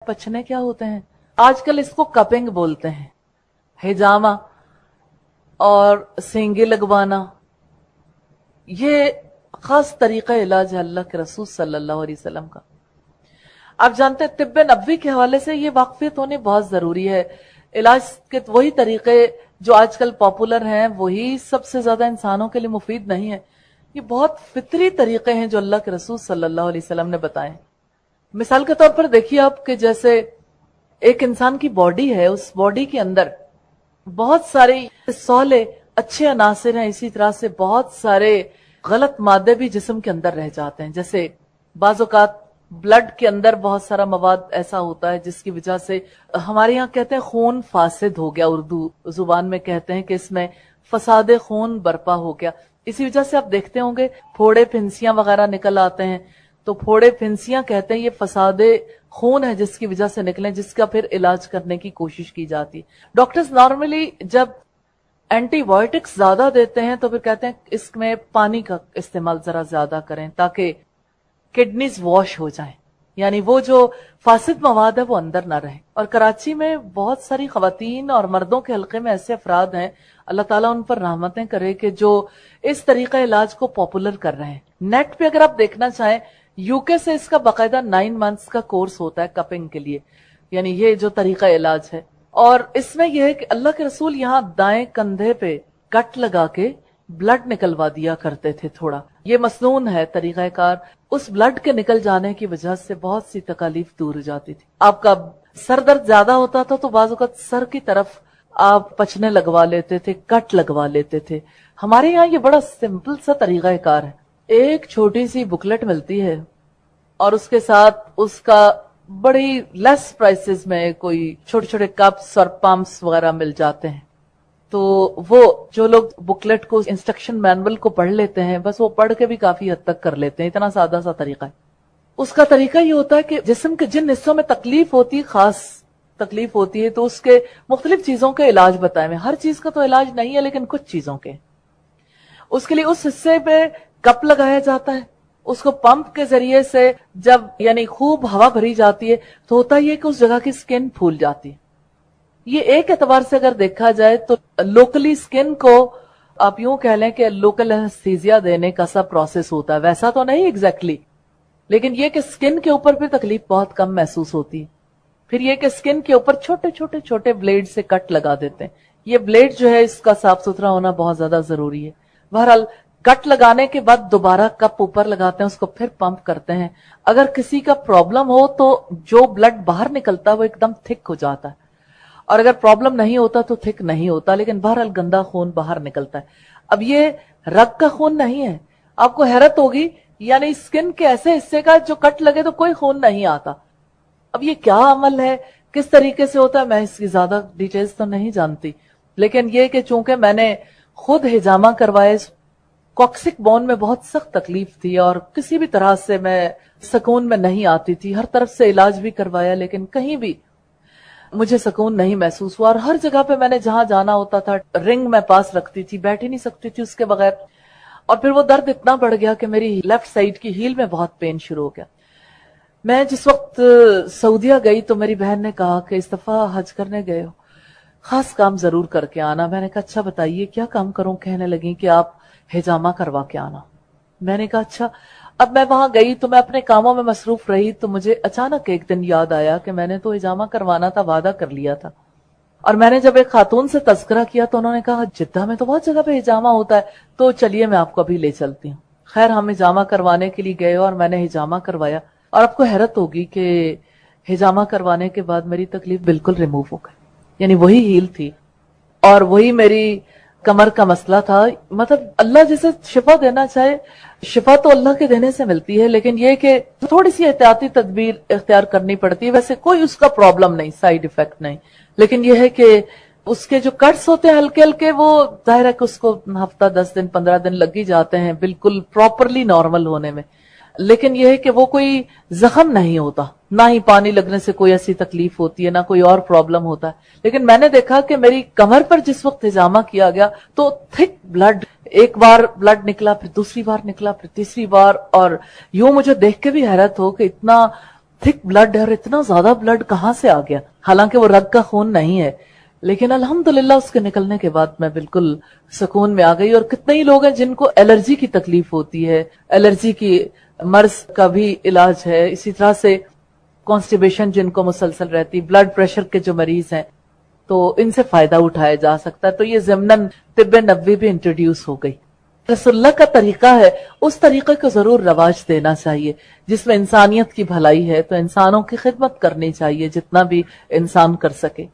पछने क्या होते हैं, आजकल इसको कपिंग बोलते हैं, हिजामा और सींगे लगवाना, ये खास तरीका इलाज है अल्लाह के रसूल सल्लल्लाहु अलैहि वसल्लम का। आप जानते हैं तिब्बे नबवी के हवाले से ये वाकफियत होनी बहुत जरूरी है। इलाज के वही तरीके जो आजकल पॉपुलर हैं वही सबसे ज्यादा इंसानों के लिए मुफीद नहीं है। ये बहुत फितरी तरीके हैं जो अल्लाह के रसूल सल्लल्लाहु अलैहि वसल्लम ने बताए। मिसाल के तौर पर देखिए आप कि जैसे एक इंसान की बॉडी है, उस बॉडी के अंदर बहुत सारे सौले अच्छे अनासिर हैं, इसी तरह से बहुत सारे गलत मादे भी जिस्म के अंदर रह जाते हैं। जैसे बाज़ औक़ात ब्लड के अंदर बहुत सारा मवाद ऐसा होता है जिसकी वजह से हमारे यहाँ कहते हैं खून फासिद हो गया, उर्दू जुबान में कहते हैं कि इसमें फसाद खून बर्पा हो गया। इसी वजह से आप देखते होंगे फोड़े फिंसियां वगैरह निकल आते हैं, तो फोड़े फिंसियां कहते हैं ये फसादे खून है जिसकी वजह से निकले, जिसका फिर इलाज करने की कोशिश की जाती है। डॉक्टर्स नॉर्मली जब एंटीबायोटिक्स ज्यादा देते हैं तो फिर कहते हैं इसमें पानी का इस्तेमाल जरा ज्यादा करें ताकि किडनीज वॉश हो जाएं, यानी वो जो फासिद मवाद है वो अंदर ना रहे। और कराची में बहुत सारी खवातीन और मर्दों के हल्के में ऐसे अफराद हैं, अल्लाह ताला उन पर रहमतें करे, कि जो इस तरीका इलाज को पॉपुलर कर रहे हैं। नेट पे अगर आप देखना चाहें, यूके से इसका बाकायदा 9 मंथ्स का कोर्स होता है कपिंग के लिए, यानी ये जो तरीका इलाज है। और इसमें यह है कि अल्लाह के रसूल यहाँ दाएं कंधे पे कट लगा के ब्लड निकलवा दिया करते थे थोड़ा। ये मसनून है तरीकाकार। उस ब्लड के निकल जाने की वजह से बहुत सी तकलीफ दूर हो जाती थी। आपका सर दर्द ज्यादा होता था तो बाज़ औक़ात सर की तरफ आप पचने लगवा लेते थे, कट लगवा लेते थे। हमारे यहाँ ये बड़ा सिंपल सा तरीकाकार है। एक छोटी सी बुकलेट मिलती है और उसके साथ उसका बड़ी लेस प्राइसेस में कोई छोटे छोटे कप्स और पंप्स वगैरह मिल जाते हैं। तो वो जो लोग बुकलेट को, इंस्ट्रक्शन मैनुअल को पढ़ लेते हैं, बस वो पढ़ के भी काफी हद तक कर लेते हैं। इतना सादा सा तरीका है। उसका तरीका ये होता है कि जिस्म के जिन हिस्सों में तकलीफ होती है, खास तकलीफ होती है, तो उसके मुख्तलिफ चीजों के इलाज बताए हुए। हर चीज का तो इलाज नहीं है लेकिन कुछ चीजों के। उसके लिए उस हिस्से पे कप लगाया जाता है, उसको पंप के जरिए से जब यानी खूब हवा भरी जाती है तो होता ही है कि उस जगह की स्किन फूल जाती है। ये एक एतबार से अगर देखा जाए तो लोकली स्किन को आप यूं कह लें कि लोकल एनेस्थीसिया देने का सा प्रोसेस होता है। वैसा तो नहीं एग्जैक्टली, लेकिन ये कि स्किन के ऊपर भी तकलीफ बहुत कम महसूस होती है। फिर ये कि स्किन के ऊपर छोटे छोटे छोटे ब्लेड से कट लगा देते हैं। ये ब्लेड जो है इसका साफ सुथरा होना बहुत ज्यादा जरूरी है। बहरहाल कट लगाने के बाद दोबारा कप ऊपर लगाते हैं, उसको फिर पंप करते हैं। अगर किसी का प्रॉब्लम हो तो जो ब्लड बाहर निकलता है वो एकदम थिक हो जाता है, और अगर प्रॉब्लम नहीं होता तो थिक नहीं होता, लेकिन बहरहाल गंदा खून बाहर निकलता है। अब ये रग का खून नहीं है। आपको हैरत होगी, यानी स्किन के ऐसे हिस्से का जो कट लगे तो कोई खून नहीं आता। अब ये क्या अमल है, किस तरीके से होता है, मैं इसकी ज्यादा डिटेल्स तो नहीं जानती, लेकिन ये कि चूंकि मैंने खुद हिजामा करवाए, कॉक्सिक बोन में बहुत सख्त तकलीफ थी और किसी भी तरह से मैं सुकून में नहीं आती थी। हर तरफ से इलाज भी करवाया लेकिन कहीं भी मुझे सुकून नहीं महसूस हुआ। और हर जगह पे मैंने जहां जाना होता था रिंग में पास रखती थी, बैठ ही नहीं सकती थी उसके बगैर। और फिर वो दर्द इतना बढ़ गया कि मेरी लेफ्ट साइड की हील में बहुत पेन शुरू हो गया। मैं जिस वक्त सऊदीया गई तो मेरी बहन ने कहा कि इस दफा हज करने गए हो, खास काम जरूर करके आना। मैंने कहा अच्छा बताइए क्या काम करूं। कहने लगी कि आप हिजामा करवा के आना। मैंने कहा अच्छा। अब मैं वहां गई तो मैं अपने कामों में मसरूफ रही, तो मुझे अचानक एक दिन याद आया कि मैंने तो हिजामा करवाना था, वादा कर लिया था। और मैंने जब एक खातून से तस्करा किया तो उन्होंने कहा जिद्दा में तो बहुत जगह पे हिजामा होता है, तो चलिए मैं आपको अभी ले चलती हूँ। खैर हम हिजामा करवाने के लिए गए और मैंने हिजामा करवाया। और आपको हैरत होगी कि हिजामा करवाने के बाद मेरी तकलीफ बिल्कुल रिमूव हो गई। यानी वही हील थी और वही मेरी कमर का मसला था। मतलब अल्लाह जैसे शिफा देना चाहे, शिफा तो अल्लाह के देने से मिलती है, लेकिन ये कि थोड़ी सी एहतियाती तदबीर इख्तियार करनी पड़ती है। वैसे कोई उसका प्रॉब्लम नहीं, साइड इफेक्ट नहीं, लेकिन यह है कि उसके जो कट्स होते हैं हल्के हल्के, वो जाहिर है कि उसको हफ्ता 10 दिन 15 दिन लग ही जाते हैं बिल्कुल प्रॉपरली नॉर्मल होने में। लेकिन यह है कि वो कोई जख्म नहीं होता, ना ही पानी लगने से कोई ऐसी तकलीफ होती है, ना कोई और प्रॉब्लम होता है। लेकिन मैंने देखा कि मेरी कमर पर जिस वक्त हिजामा किया गया तो थिक ब्लड, एक बार ब्लड निकला, फिर दूसरी बार निकला, फिर तीसरी बार, और यूं मुझे देख के भी हैरत हो कि इतना थिक ब्लड है और इतना ज्यादा ब्लड कहाँ से आ गया, हालांकि वो रग का खून नहीं है, लेकिन अल्हम्दुलिल्लाह उसके निकलने के बाद मैं बिल्कुल सुकून में आ गई। और कितने ही लोग हैं जिनको एलर्जी की तकलीफ होती है, एलर्जी की मर्ज का भी इलाज है, इसी तरह से कॉन्स्टिपेशन जिनको मुसलसल रहती, ब्लड प्रेशर के जो मरीज हैं, तो इनसे फायदा उठाया जा सकता है। तो ये ज़िम्नन तिब्ब नबवी भी इंट्रोड्यूस हो गई। रसूलुल्लाह का तरीका है, उस तरीके को जरूर रवाज देना चाहिए जिसमें इंसानियत की भलाई है, तो इंसानों की खिदमत करनी चाहिए जितना भी इंसान कर सके।